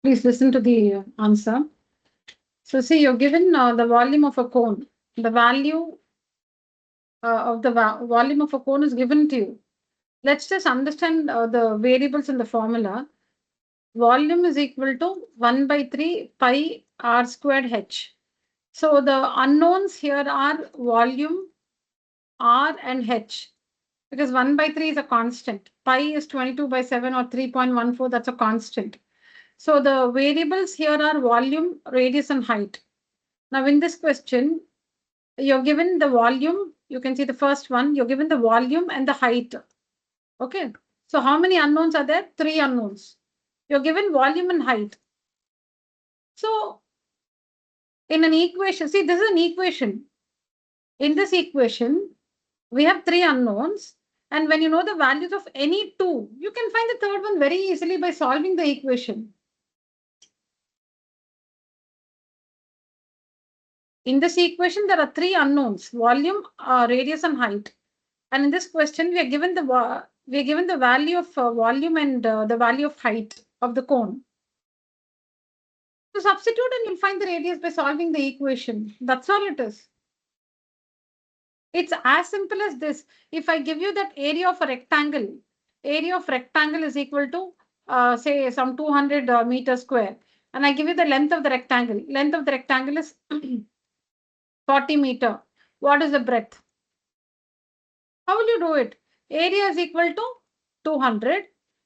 Please listen to the answer. So see, you're given the volume of a cone. The value of the volume of a cone is given to you. Let's just understand the variables in the formula. Volume is equal to 1 by 3 pi r squared h. So the unknowns here are volume, r and h. Because 1 by 3 is a constant. Pi is 22 by 7 or 3.14. That's a constant. So the variables here are volume, radius, and height. Now in this question, you're given the volume. You can see the first one. You're given the volume and the height. Okay. So how many unknowns are there? 3 unknowns. You're given volume and height. So in an equation, see, this is an equation. In this equation, we have 3 unknowns. And when you know the values of any 2, you can find the third one very easily by solving the equation. In this equation, there are three unknowns: volume, radius, and height. And in this question, we are given the value of volume and the value of height of the cone. So substitute and you'll find the radius by solving the equation. That's all it is. It's as simple as this. If I give you that area of a rectangle is equal to say some 200 meters square, and I give you the length of the rectangle. Length of the rectangle is 40 meter. What is the breadth? How will you do it? Area is equal to 200,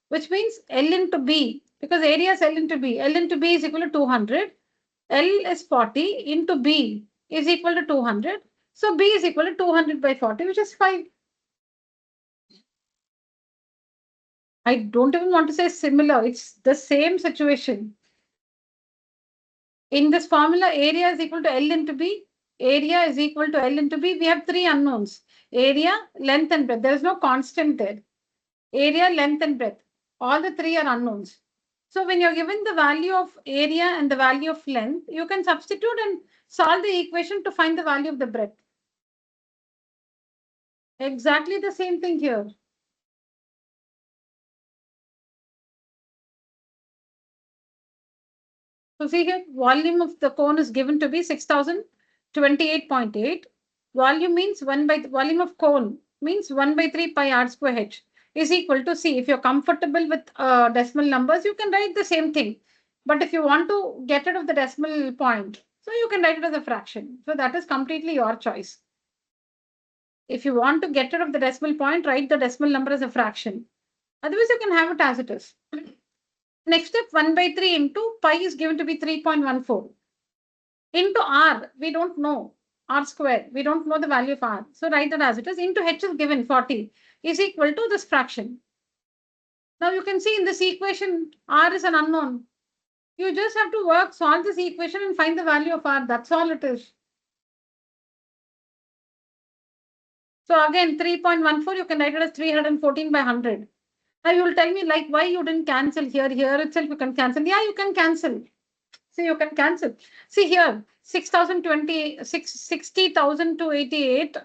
which means L into B, because area is L into B. L into B is equal to 200. L is 40 into B is equal to 200. So B is equal to 200 by 40, which is 5. I don't even want to say similar. It's the same situation. In this formula, area is equal to L into B. Area is equal to L into B. We have three unknowns: area, length, and breadth. There is no constant there. Area, length, and breadth. All the three are unknowns. So when you're given the value of area and the value of length, you can substitute and solve the equation to find the value of the breadth. Exactly the same thing here. So see here, volume of the cone is given to be 6028.8. Volume means volume of cone means 1 by 3 pi r square h is equal to C. If you're comfortable with decimal numbers, you can write the same thing. But if you want to get rid of the decimal point, so you can write it as a fraction. So that is completely your choice. If you want to get rid of the decimal point, write the decimal number as a fraction. Otherwise, you can have it as it is. Next step, 1 by 3 into pi is given to be 3.14. Into r, we don't know. R square, we don't know the value of r. So write that as it is. Into h is given 40 is equal to this fraction. Now you can see in this equation, r is an unknown. You just have to solve this equation and find the value of r. That's all it is. So again, 3.14, you can write it as 314 by 100. Now you will tell me like why you didn't cancel here. Here itself you can cancel. Yeah, you can cancel. See, you can cancel. See here, 60,288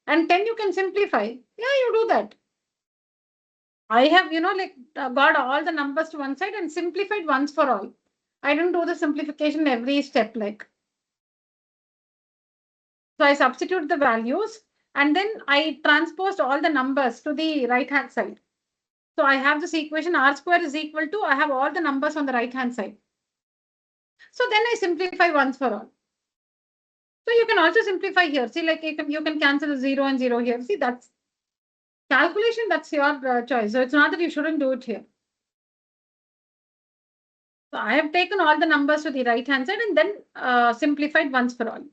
and 10 you can simplify. Yeah, you do that. I have, got all the numbers to one side and simplified once for all. I didn't do the simplification every step like. So I substitute the values and then I transposed all the numbers to the right hand side. So I have this equation r square is equal to, I have all the numbers on the right hand side. So then I simplify once for all. So you can also simplify here. See, like you can cancel 0 and 0 here. See, that's calculation. That's your choice. So it's not that you shouldn't do it here. So I have taken all the numbers to the right hand side and then simplified once for all.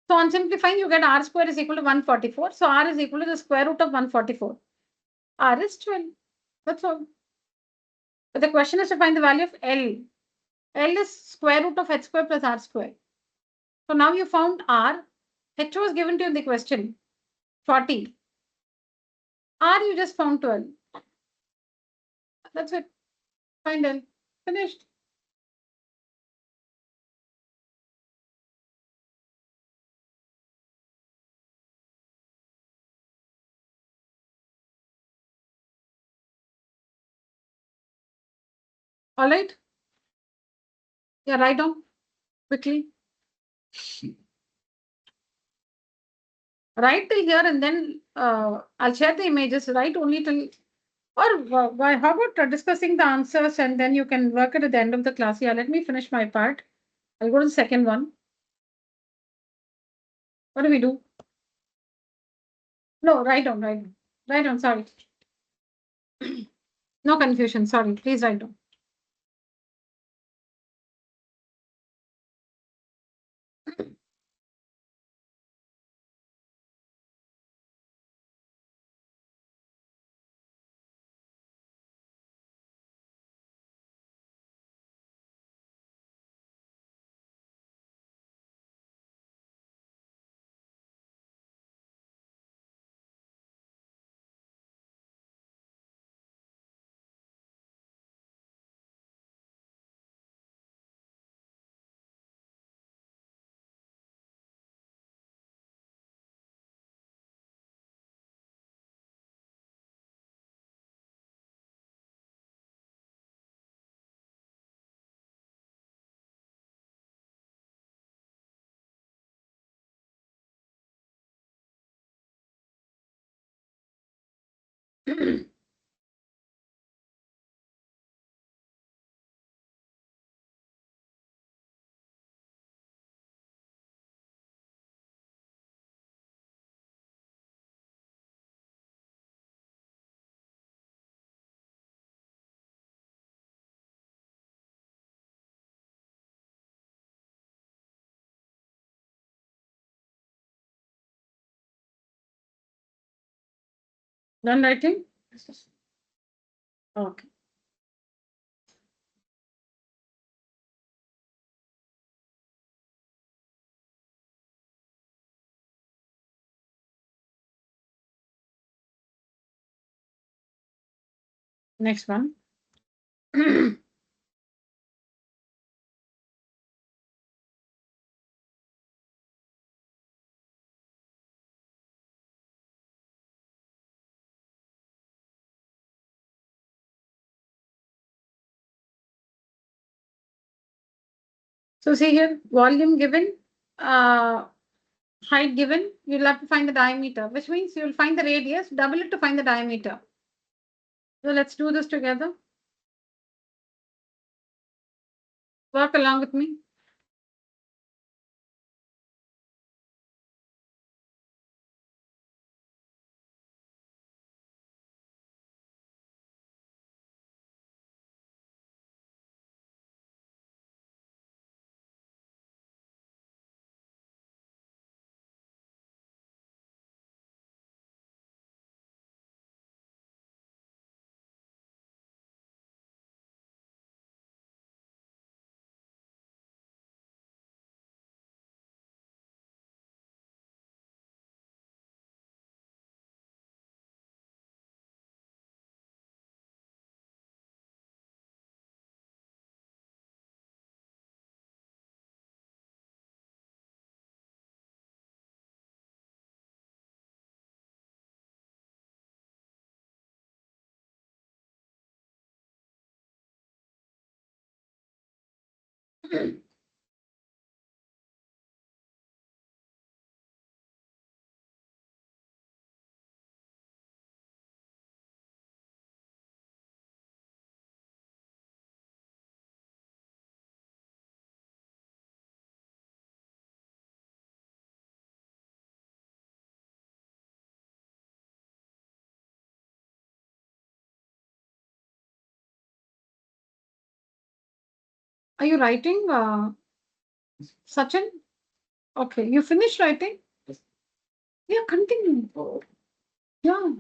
So on simplifying, you get r square is equal to 144. So r is equal to the square root of 144. R is 12. That's all. But the question is to find the value of L. L is square root of h square plus r square. So now you found r. H was given to you in the question, 40. R you just found 12. That's it. Find L. Finished. All right. Yeah, write down quickly. Write till here and then I'll share the images. Write only till, or how about discussing the answers and then you can work it at the end of the class. Yeah, let me finish my part. I'll go to the second one. What do we do? No, write down, write down. Write down, sorry. No confusion, sorry. Please write down. Done writing? Okay. Next one. So see here, volume given, height given, you'll have to find the diameter, which means you'll find the radius, double it to find the diameter. So let's do this together. Work along with me. Are you writing, Sachin? Okay, you finished writing? Yeah, continue. Yeah.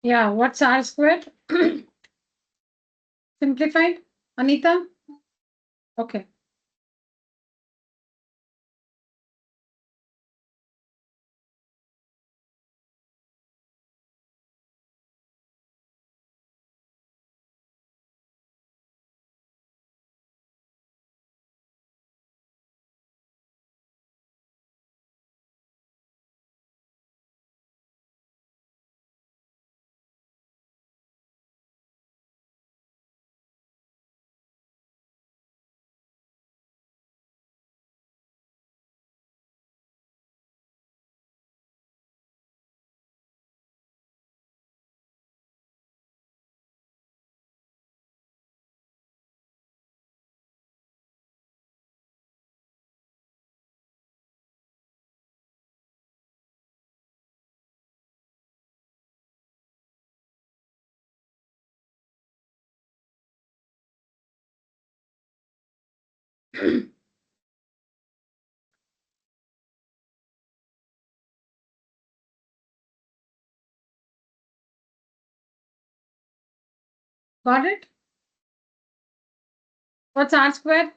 Yeah, what's R squared? Simplified? Anita? Okay. Got it? What's R square?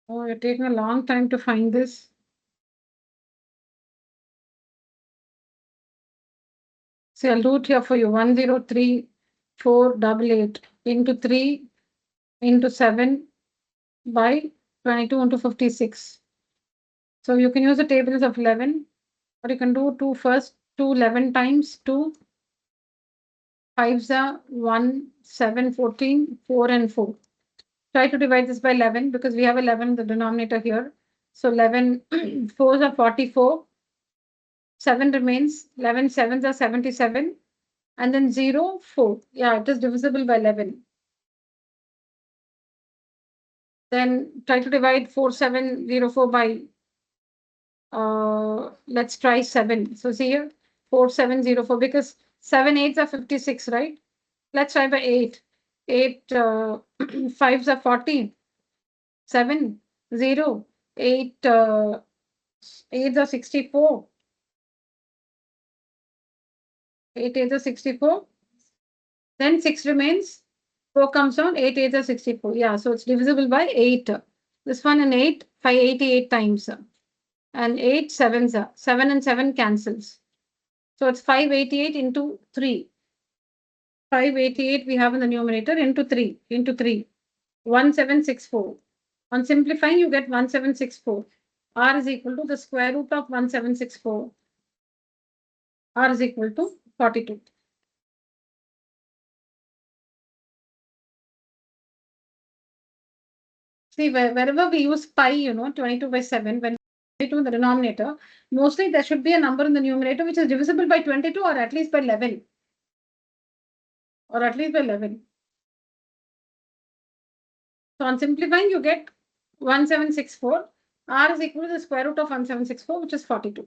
Oh, you're taking a long time to find this. So I'll do it here for you. 103,488 into 3 into 7 by 22 into 56. So you can use the tables of 11, or you can do 2 first. 2 11 times 2. 5s are 1, 7, 14, 4 and 4. Try to divide this by 11 because we have 11 in the denominator here. So 11 4s are 44. 7 remains. 11 7s are 77. And then 0, 4. Yeah, it is divisible by 11. Then try to divide 4704 by, let's try 7. So see here, 4704, because 7 8s are 56, right? Let's try by 8. 8 5s are 14. 7 0 8 8s are 64. 8 8s are 64. Then 6 remains. 4 comes down. 8 8s are 64. Yeah, so it's divisible by 8. This one and 8, 588 times. And 8 sevens are 7 and 7 cancels. So it's 588 into 3. 588 we have in the numerator into 3. 1764. On simplifying, you get 1764. R is equal to the square root of 1764. R is equal to 42. See, wherever we use pi, 22 by 7, when 22 in the denominator, mostly there should be a number in the numerator which is divisible by 22 or at least by 11. Or at least by 11. So on simplifying, you get 1764. R is equal to the square root of 1764, which is 42.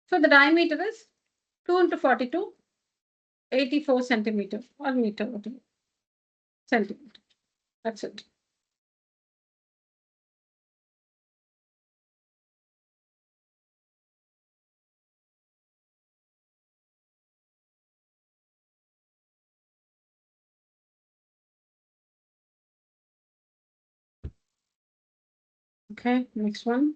So the diameter is 2 into 42, 84 centimeter or meter, whatever. Centimeter. That's it. Okay, next one.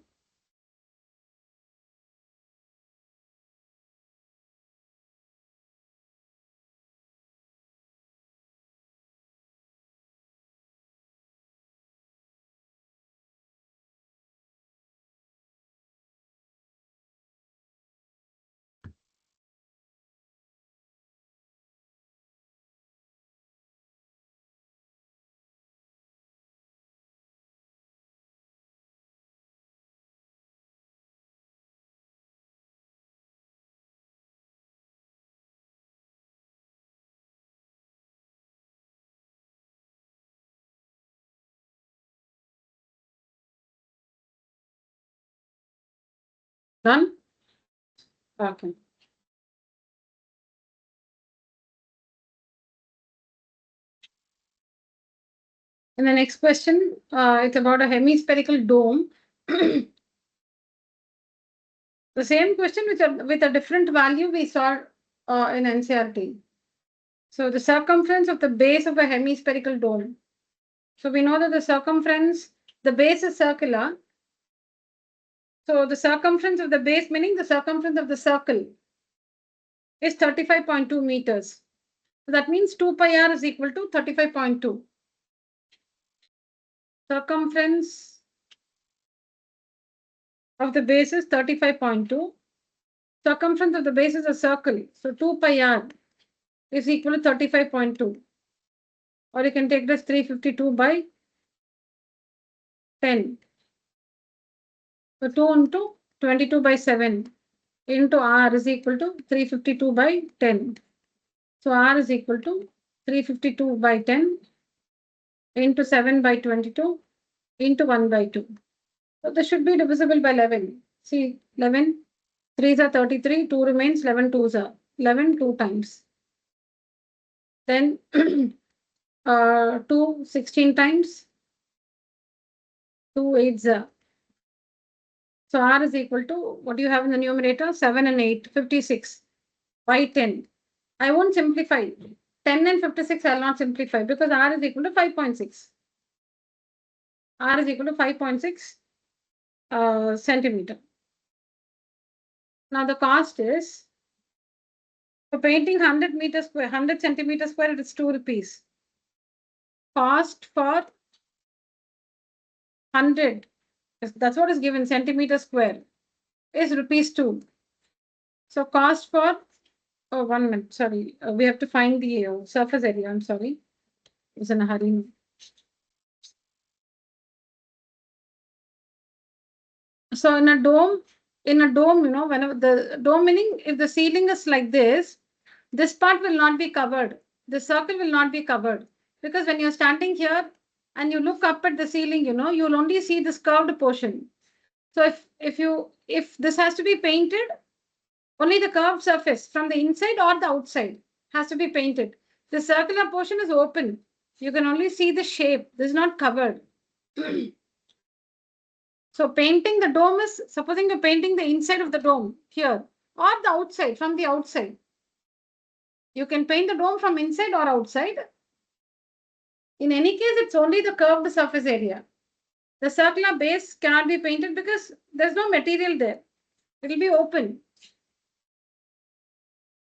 Done? Okay. And the next question, it's about a hemispherical dome. The same question with a different value we saw in NCRT. So the circumference of the base of a hemispherical dome. So we know that the base is circular. So the circumference of the base, meaning the circumference of the circle, is 35.2 meters. So that means 2 pi r is equal to 35.2. Circumference of the base is 35.2. Circumference of the base is a circle. So 2 pi r is equal to 35.2. Or you can take this 352 by 10. So 2 into 22 by 7 into R is equal to 352 by 10. So R is equal to 352 by 10 into 7 by 22 into 1 by 2. So this should be divisible by 11. See, 11, 3s are 33, 2 remains, 11 2s are 11 2 times. Then 2 16 times, 2 8s are. So R is equal to, what do you have in the numerator? 7 and 8, 56 by 10. I won't simplify. 10 and 56 I will not simplify because R is equal to 5.6. R is equal to 5.6 centimeter. Now the cost is, for painting 100 meters square, 100 centimeters square, it is 2 rupees. Cost for 100, that's what is given, centimeter square, is rupees 2. So cost for, oh, 1 minute, sorry, we have to find the surface area, I'm sorry. I was in a hurry. So in a dome, whenever the dome, meaning if the ceiling is like this part will not be covered. The circle will not be covered. Because when you're standing here and you look up at the ceiling, you'll only see this curved portion. So if this has to be painted, only the curved surface from the inside or the outside has to be painted. The circular portion is open. You can only see the shape. This is not covered. So painting the dome is, supposing you're painting the inside of the dome here or the outside, from the outside. You can paint the dome from inside or outside. In any case, it's only the curved surface area. The circular base cannot be painted because there's no material there. It will be open.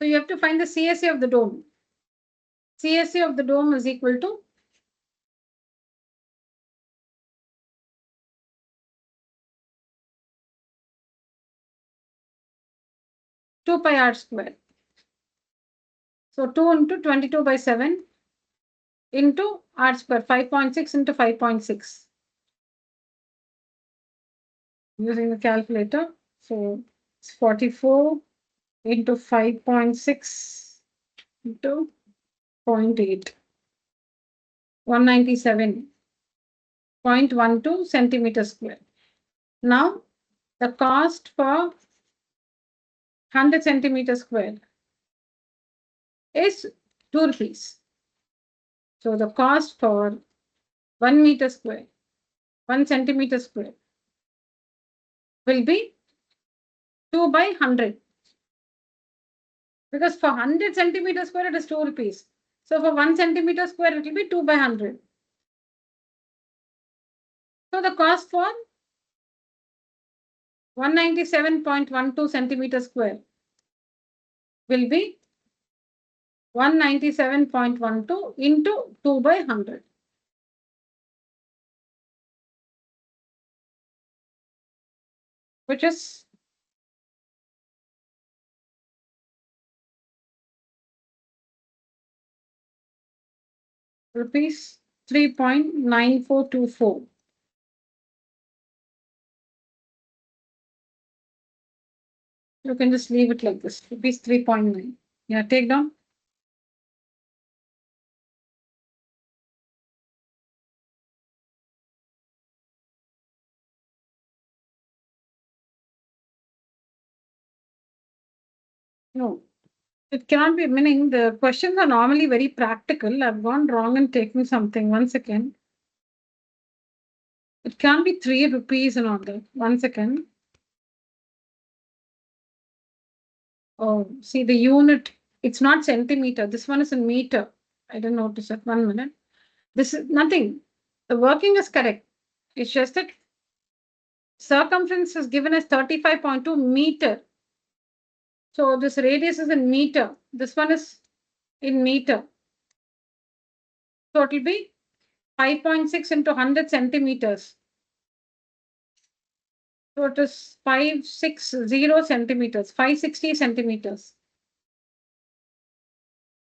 So you have to find the CSA of the dome. CSA of the dome is equal to 2 pi r square. So 2 into 22 by 7 into r square, 5.6 into 5.6. Using the calculator. So it's 44 into 5.6 into 0.8. 197.12 centimeters square. Now the cost for 100 centimeters square is 2 rupees. So the cost for 1 meter square, 1 centimeter square will be 2 by 100. Because for 100 centimeter square, it is 2 rupees. So for 1 centimeter square, it will be 2 by 100. So the cost for 197.12 centimeter square will be 197.12 into 2 by 100. Which is rupees 3.9424. You can just leave it like this, rupees 3.9. Yeah, take down. No, it cannot be, meaning the questions are normally very practical. I've gone wrong in taking something. One second. It can't be 3 rupees and all that. One second. Oh, see the unit. It's not centimeter. This one is in meter. I didn't notice that. 1 minute. This is nothing. The working is correct. It's just that circumference is given as 35.2 meter. So this radius is in meter. This one is in meter. So it will be 5.6 into 100 centimeters. So it is 560 centimeters, 560 centimeters.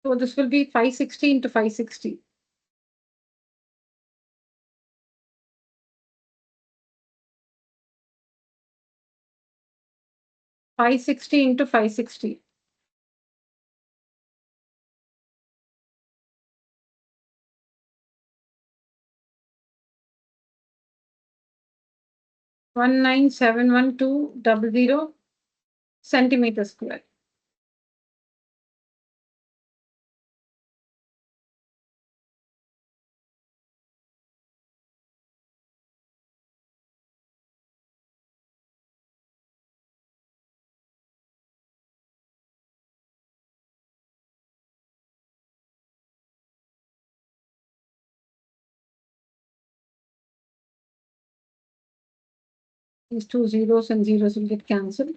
So this will be 560 into 560. 560 into 560. 1971200 centimeters square. These two zeros and zeros will get cancelled.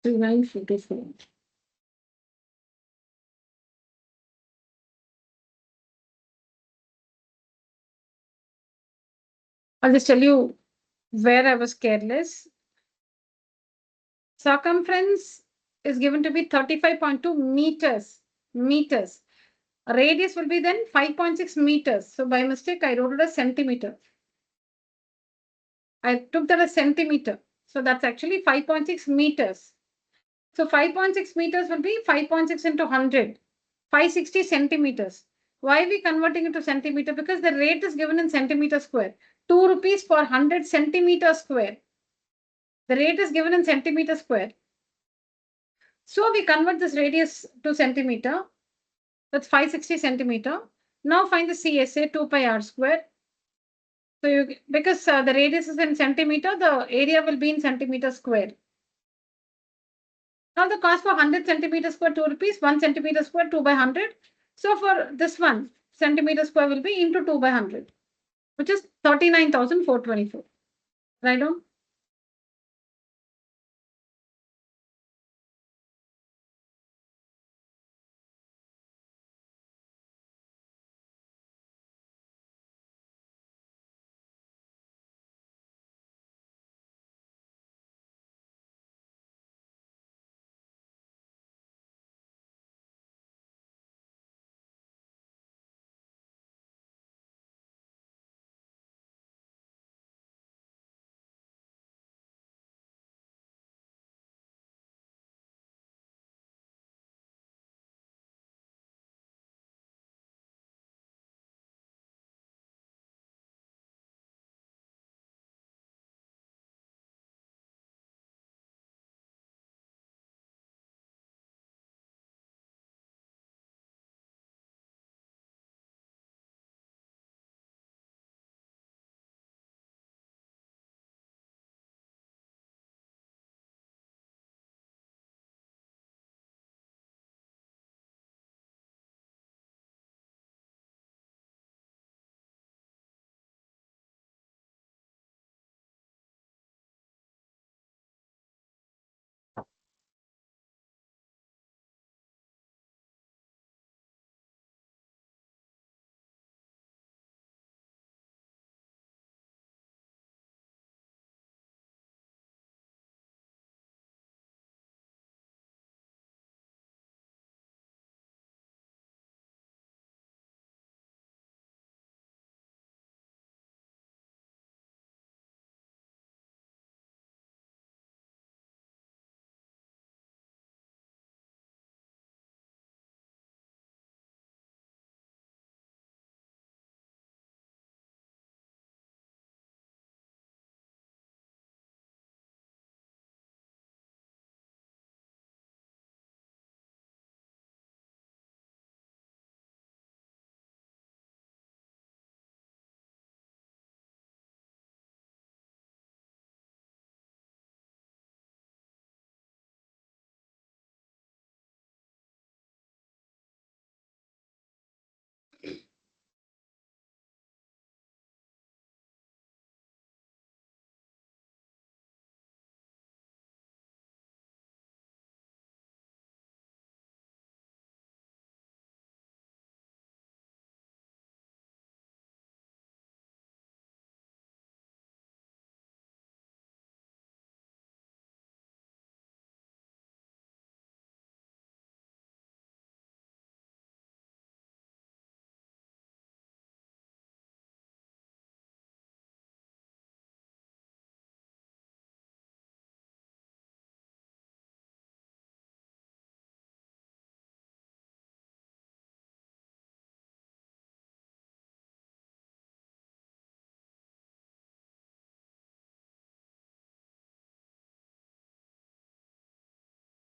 3944. I'll just tell you where I was careless. Circumference is given to be 35.2 meters. Meters. Radius will be then 5.6 meters. So by mistake, I wrote it as centimeter. I took that as centimeter. So that's actually 5.6 meters. So 5.6 meters will be 5.6 into 100. 560 centimeters. Why are we converting it to centimeter? Because the rate is given in centimeter square. 2 rupees for 100 centimeter square. The rate is given in centimeter square. So we convert this radius to centimeter. That's 560 centimeter. Now find the CSA 2 pi r square. So you, because the radius is in centimeter, the area will be in centimeter square. Now the cost for 100 centimeter square 2 rupees, 1 centimeter square 2 by 100. So for this one, centimeter square will be into 2 by 100, which is 39,424. Right on?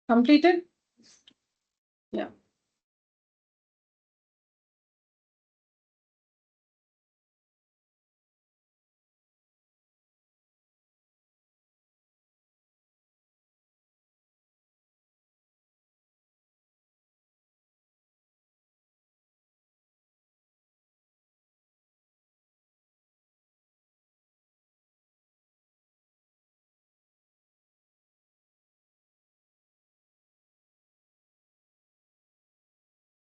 Completed? Yeah.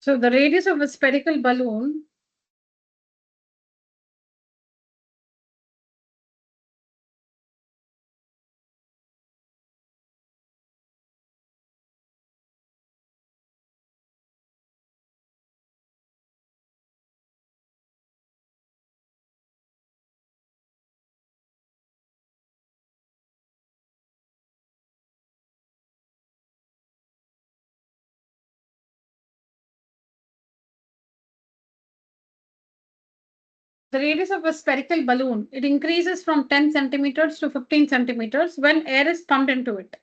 So the radius of a spherical balloon the radius of a spherical balloon, it increases from 10 centimeters to 15 centimeters when air is pumped into it.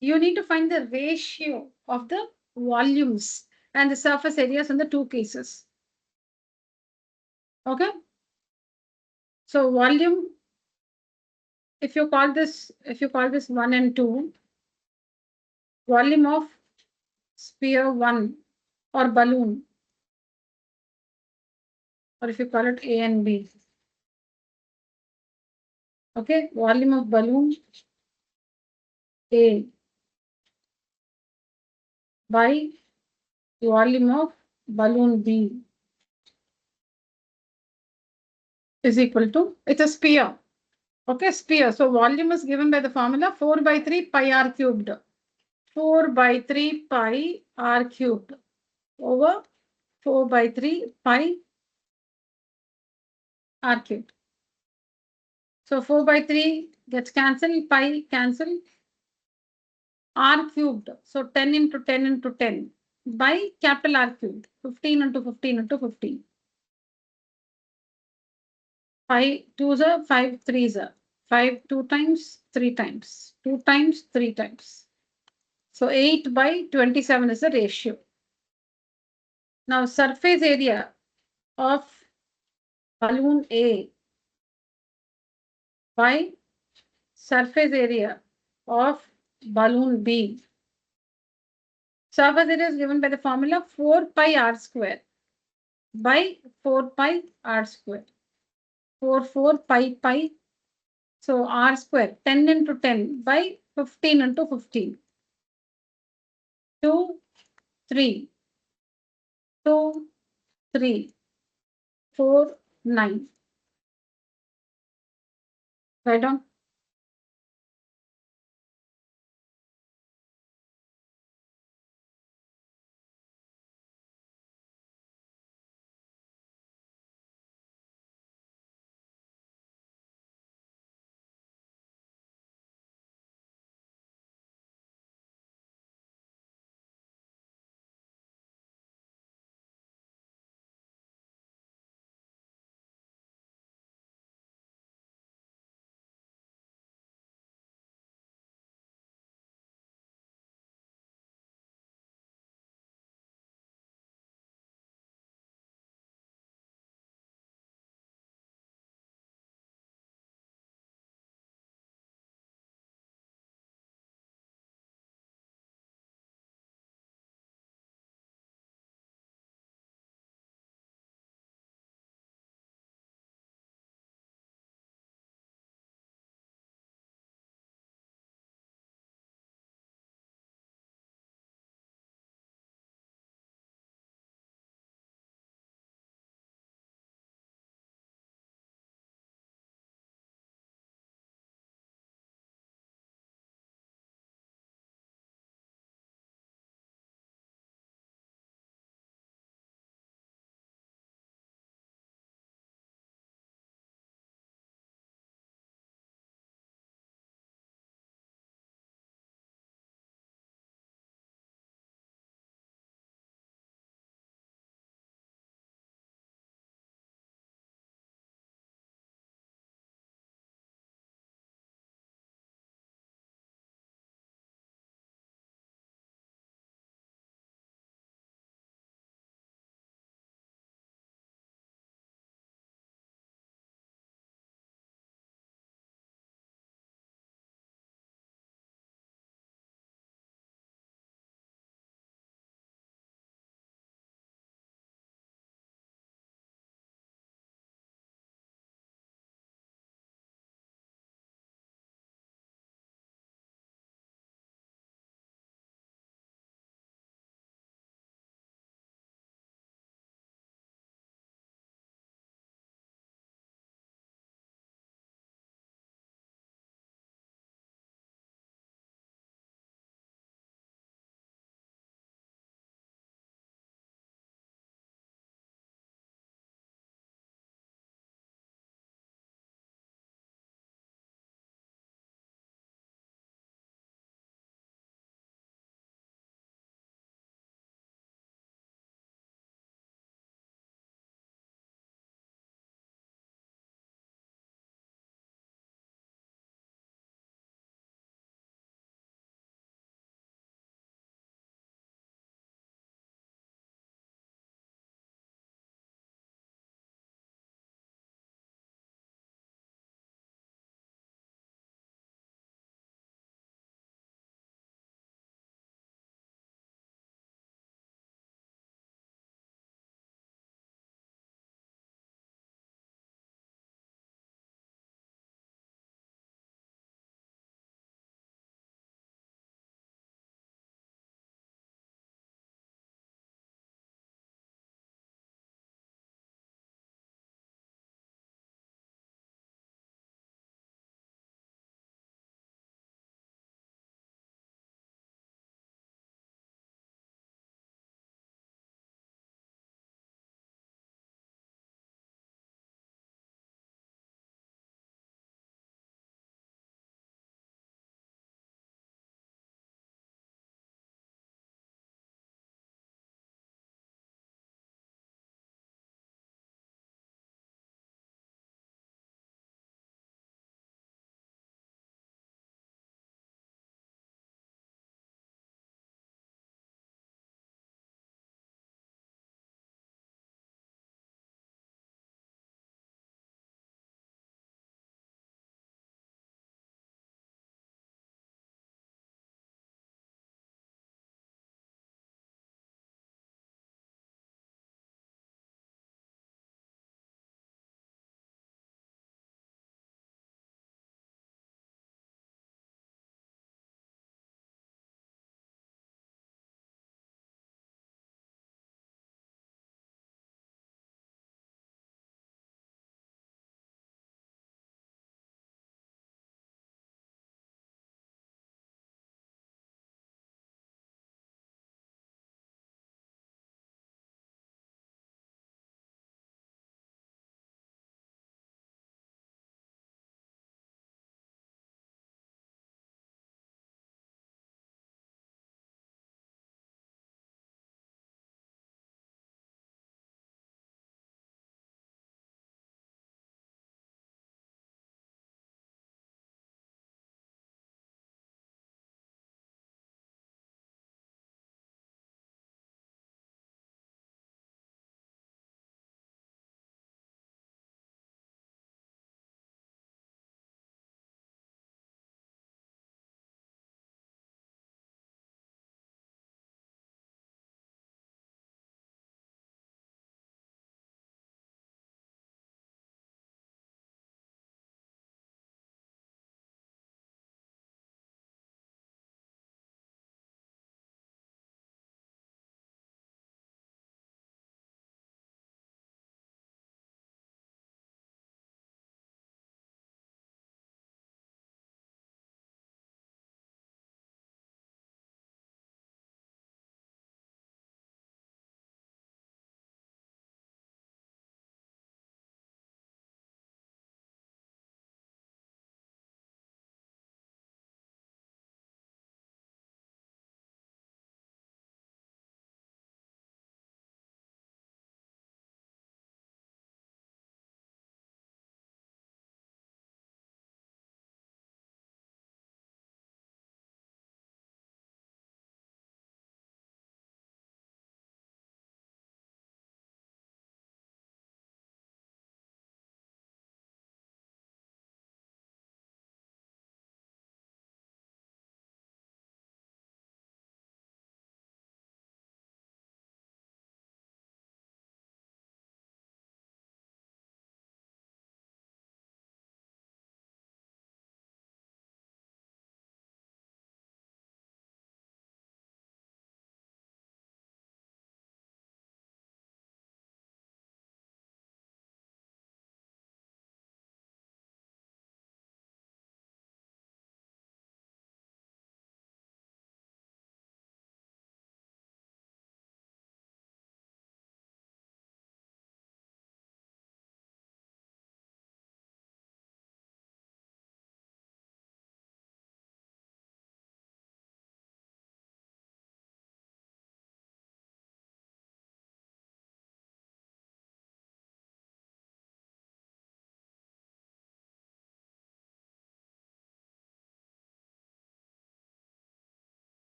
You need to find the ratio of the volumes and the surface areas in the two cases. Okay? So volume, if you call this 1 and 2, volume of sphere 1 or balloon, or if you call it A and B. Okay, volume of balloon A by volume of balloon B is equal to, it's a sphere. Okay, sphere. So volume is given by the formula 4 by 3 pi r cubed. 4 by 3 pi r cubed over 4 by 3 pi r cubed. So 4 by 3 gets cancelled, pi cancelled, r cubed. So 10 into 10 into 10 by capital R cubed. 15 into 15 into 15. 5 2s are 5 3s are 5 2 times 3 times 2 times 3 times. So 8 by 27 is the ratio. Now surface area of balloon A by surface area of balloon B. Surface area is given by the formula 4 pi r square by 4 pi r square. 4 pi pi. So r square 10 into 10 by 15 into 15. 2, 3, 2, 3, 4, 9. Write down.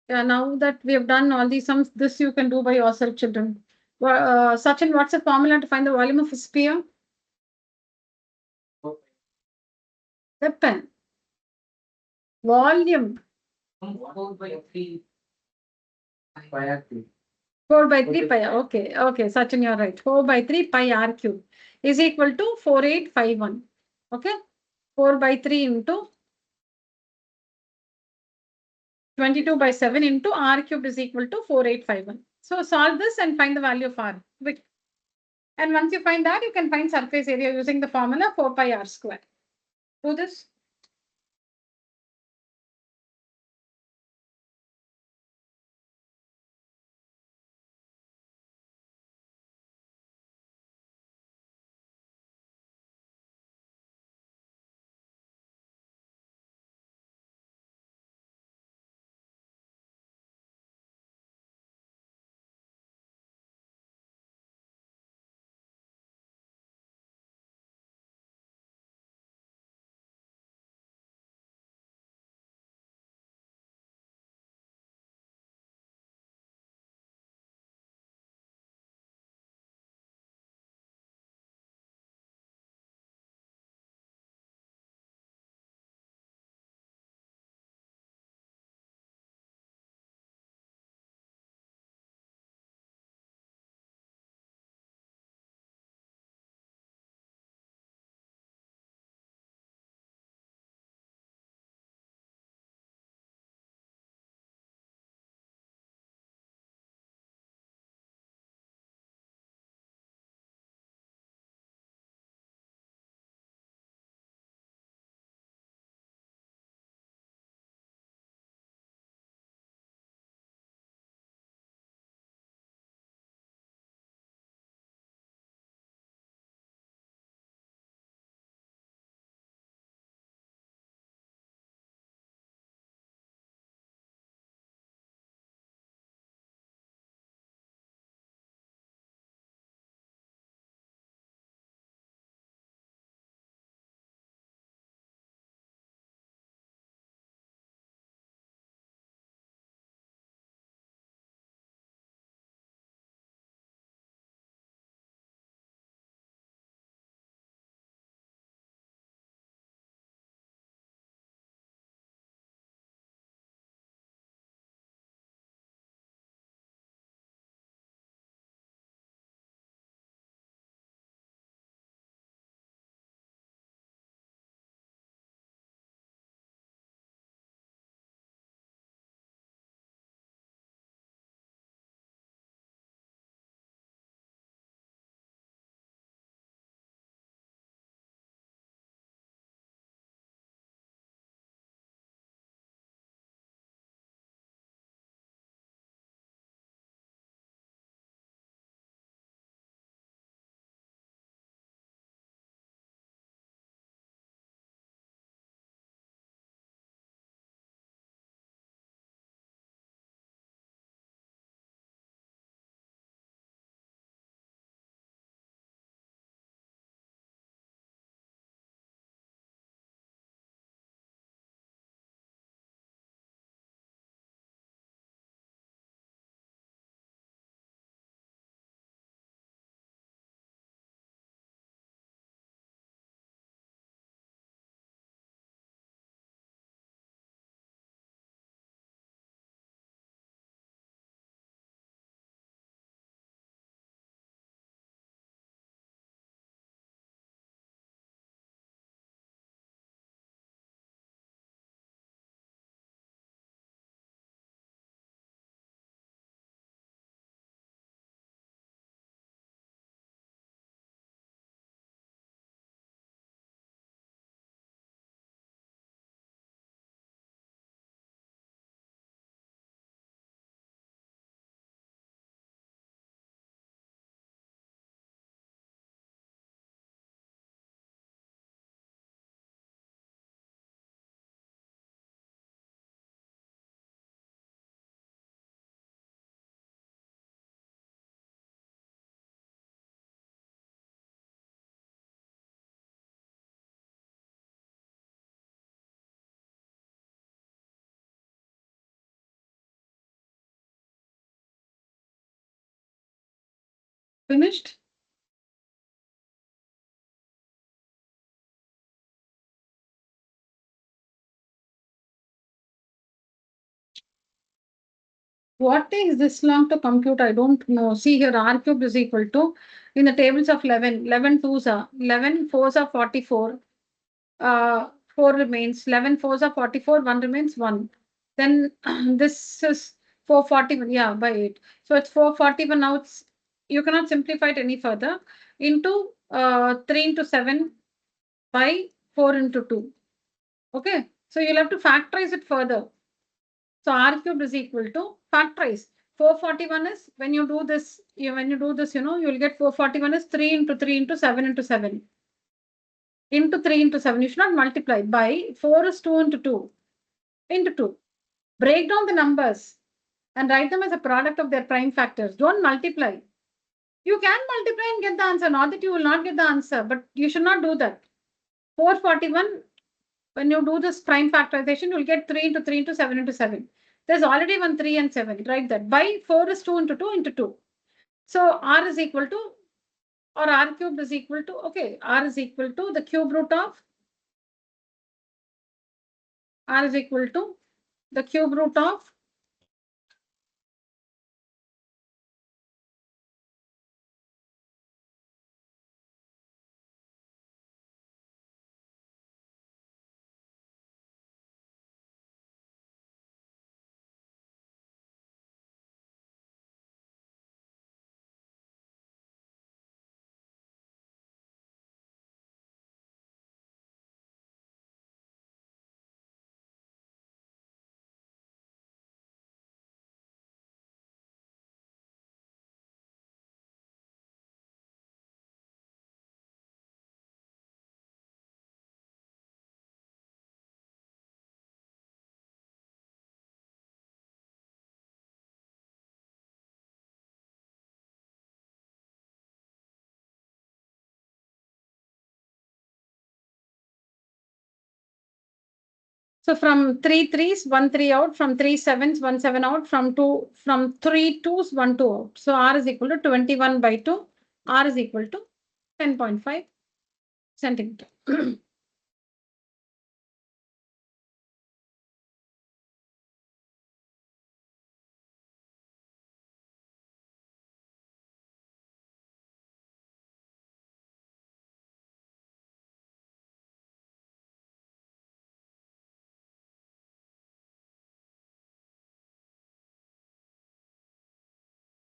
Now that we have done all these sums, this you can do by yourself, children. Sachin, what's the formula to find the volume of a sphere? The pen. Volume. 4 by 3 pi. Okay, okay, Sachin, you're right. 4 by 3 pi r cube is equal to 4851. Okay, 4 by 3 into 22 by 7 into r cube is equal to 4851. So solve this and find the value of r. And once you find that, you can find surface area using the formula 4 pi r square. Do this. Finished? What takes this long to compute? I don't know. See here, r cube is equal to, in the tables of 11, 11 twos are, 11 fours are 44, 4 remains, 11 fours are 44, 1 remains 1. Then this is 441, yeah, by 8. So it's 441 now. You cannot simplify it any further, into 3 into 7 by 4 into 2. Okay, so you'll have to factorize it further. So r cubed is equal to factorize. 441 is when you do this, you'll get 441 is 3 into 3 into 7 into 7 into 3 into 7. You should not multiply by 4 is 2 into 2 into 2. Break down the numbers and write them as a product of their prime factors. Don't multiply. You can multiply and get the answer. Not that you will not get the answer, but you should not do that. 441, when you do this prime factorization, you'll get 3 into 3 into 7 into 7. There's already one 3 and 7. Write that. By 4 is 2 into 2 into 2. So r is equal to, or r cubed is equal to, okay, r is equal to the cube root of, r is equal to the cube root of So from 3 threes, 1 3 out, from 3 sevens, 1 7 out, from 3 twos, 1 2 out. So r is equal to 21 by 2. R is equal to 10.5 centimeter.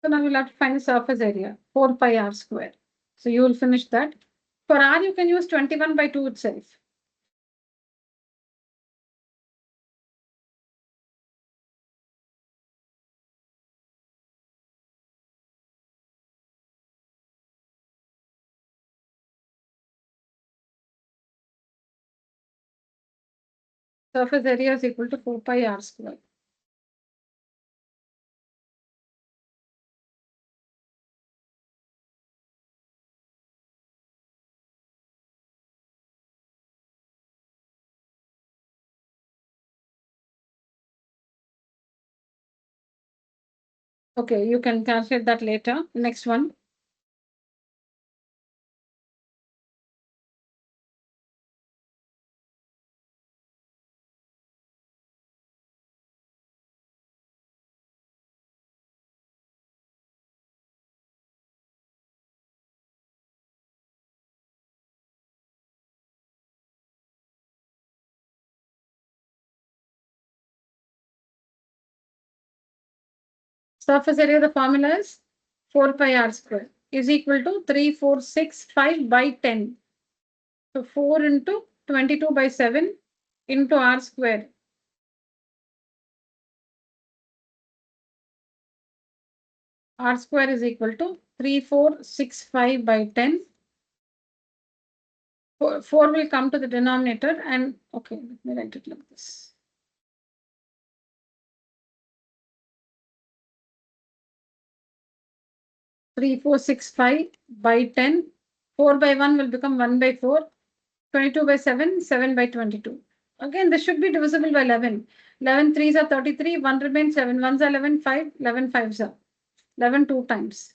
So now we'll have to find the surface area, 4 pi r square. So you will finish that. For r, you can use 21 by 2 itself. Surface area is equal to 4 pi r square. Okay, you can calculate that later. Next one. Surface area, the formula is 4 pi r square is equal to 3465 by 10. So 4 into 22 by 7 into r square. R square is equal to 3465 by 10. 4 will come to the denominator and, okay, let me write it like this. Three, 4, 6, 5 by 10. 4 by 1 will become 1 by 4. 22 by 7, 7 by 22. Again, this should be divisible by 11. 11 threes are 33, 1 remains 7. 1s are 11, 5, 11 5s are 11 2 times.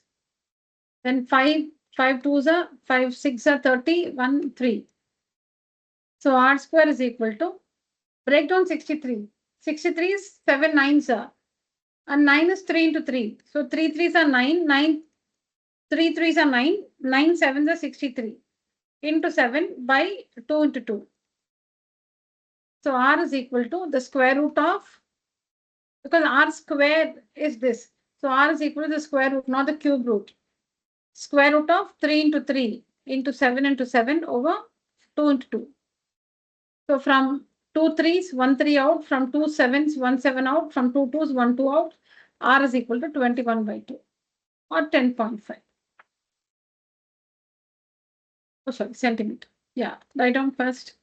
Then 5 twos are 5 6 are 30, 1 3. So r square is equal to, break down 63. 63 is 7 nines are, and 9 is 3 into 3. So 3 threes are 9, 9 3 threes are 9, 9 sevens are 63 into 7 by 2 into 2. So r is equal to the square root of, because r square is this. So r is equal to the square root, not the cube root. Square root of 3 into 3 into 7 over 2 into 2. So from 2 threes, 1 3 out, from 2 sevens, 1 7 out, from 2 twos, 1 2 out, r is equal to 21 by 2 or 10.5. Oh, sorry, centimeter. Yeah, write down first.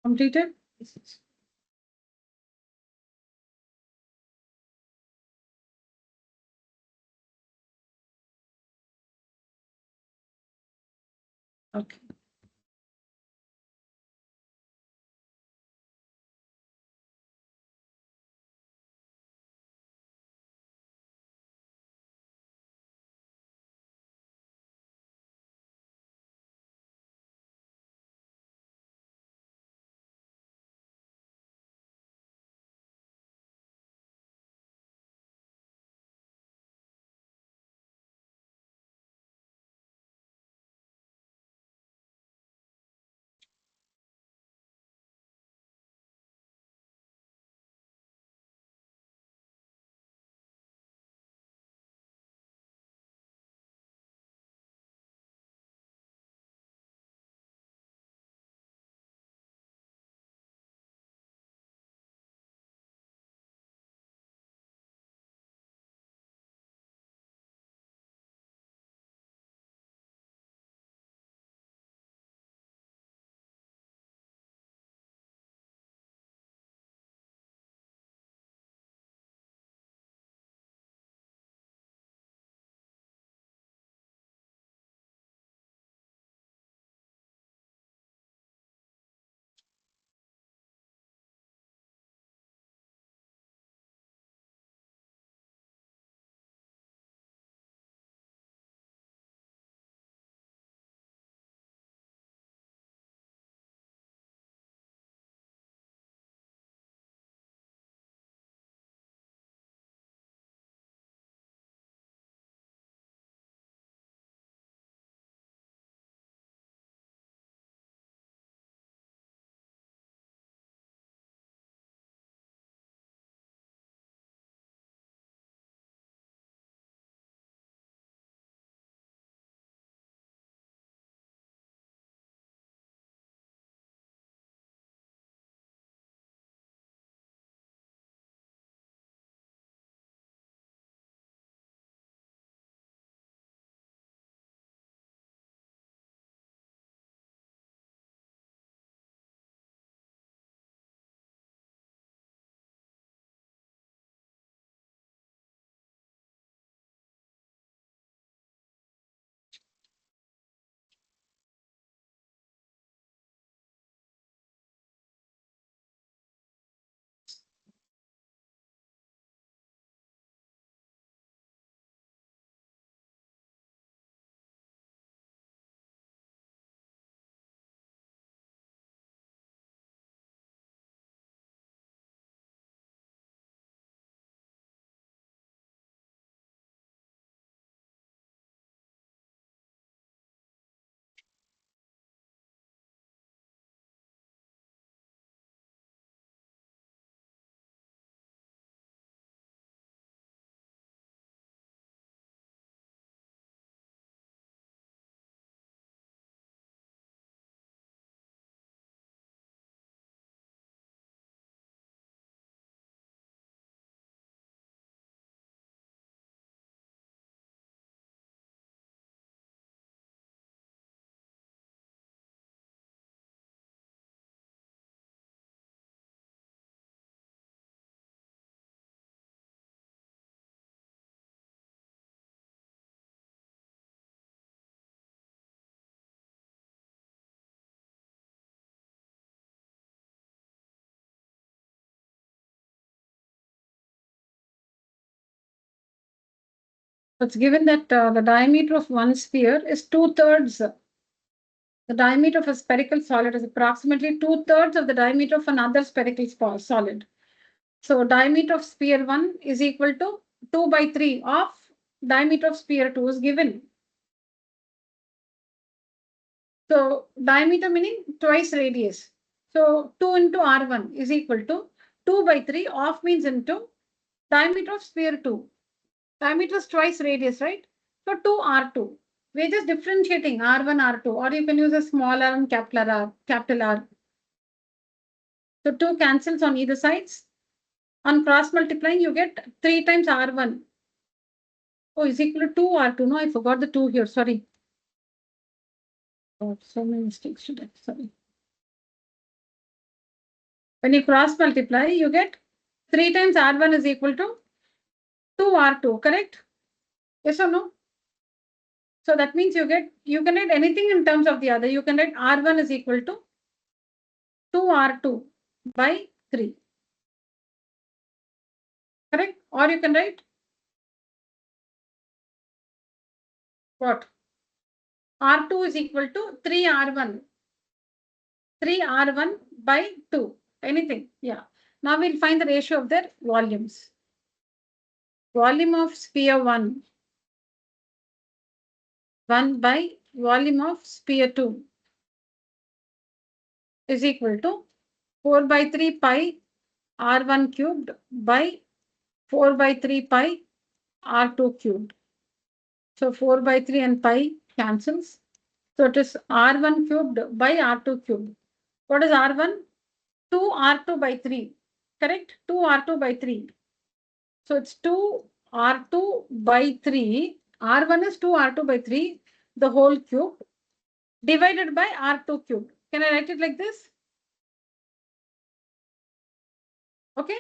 Completed? Okay. It's given that the diameter of one sphere is 2/3. The diameter of a spherical solid is approximately 2/3 of the diameter of another spherical solid. So diameter of sphere 1 is equal to 2/3 of diameter of sphere 2 is given. So diameter meaning twice radius. So 2 into R1 is equal to 2/3 of means into diameter of sphere 2. Diameter is twice radius, right? So 2R2. We're just differentiating R1, R2, or you can use a small r and capital R, capital R. So 2 cancels on either sides. On cross multiplying, you get 3 times R1. Oh, is equal to 2R2. No, I forgot the 2 here. Sorry. Oh, so many mistakes today. Sorry. When you cross multiply, you get 3 times R1 is equal to 2R2, correct? Yes or no? So that means you can write anything in terms of the other. You can write R1 is equal to 2R2 by 3. Correct? Or you can write what? R2 is equal to 3R1. 3R1 by 2. Anything. Yeah. Now we'll find the ratio of their volumes. Volume of sphere 1 by volume of sphere 2 is equal to 4/3 pi R1 cubed by 4/3 pi R2 cubed. So 4/3 and pi cancels. So it is R1 cubed by R2 cubed. What is R1? 2R2 by 3. Correct? 2R2 by 3. So it's 2R2 by 3. R1 is 2R2 by 3, the whole cube, divided by R2 cubed. Can I write it like this? Okay.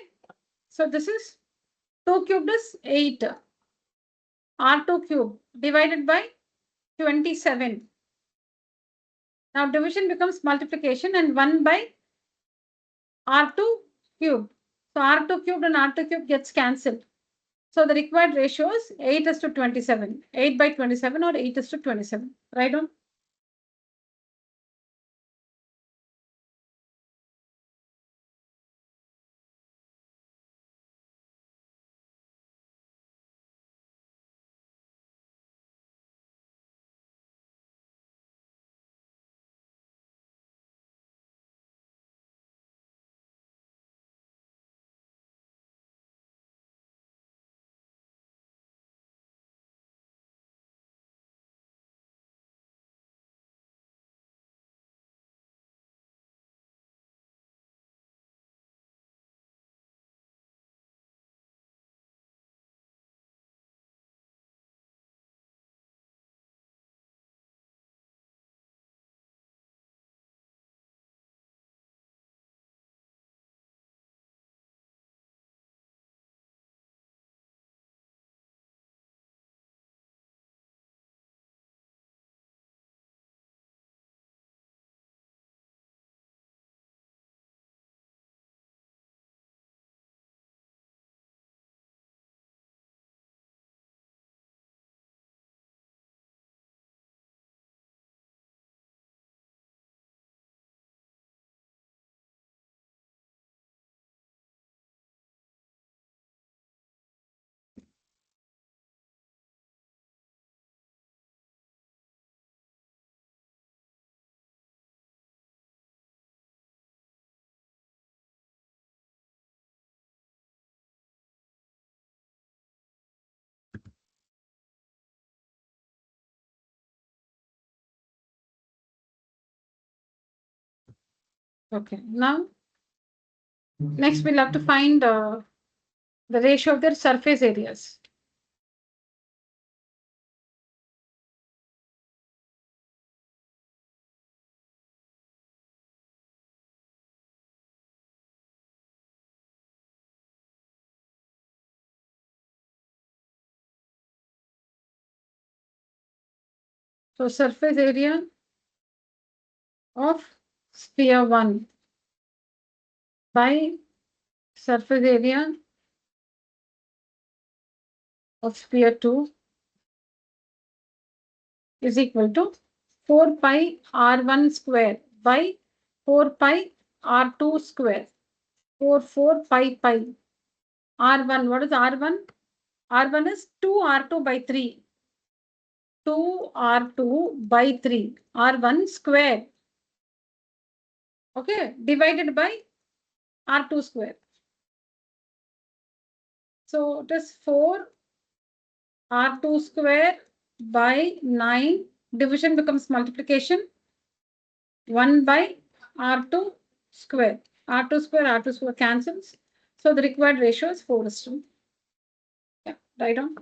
So this is 2 cubed is 8. R2 cube divided by 27. Now division becomes multiplication and 1 by R2 cube. So R2 cubed and R2 cube gets cancelled. So the required ratio is 8:27. 8/27 or 8:27. Right on? Okay. Now, next we'll have to find the ratio of their surface areas. So surface area of sphere 1 by surface area of sphere 2 is equal to 4 pi r1 square by 4 pi r2 square. 4 pi pi. R1, what is R1? R1 is 2R2 by 3. 2R2 by 3. R1 square. Okay, divided by R2 square. So it is 4 R2 square by 9. Division becomes multiplication. 1 by R2 square. R2 square cancels. So the required ratio is 4:2. Yeah, write down.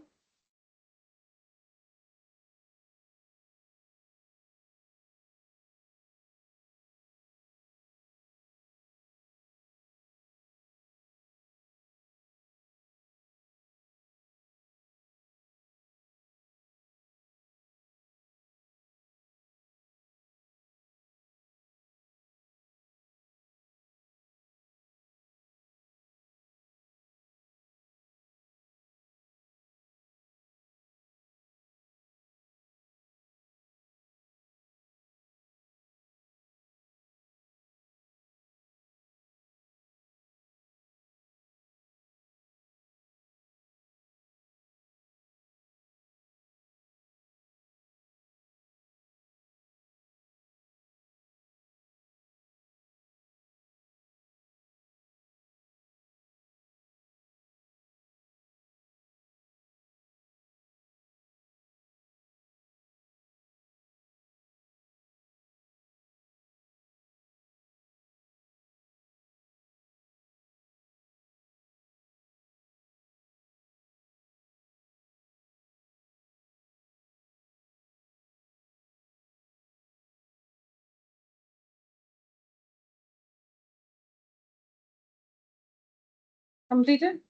Completed?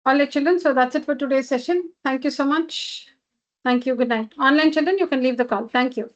All right, children. So that's it for today's session. Thank you so much. Thank you. Good night. Online children, you can leave the call. Thank you.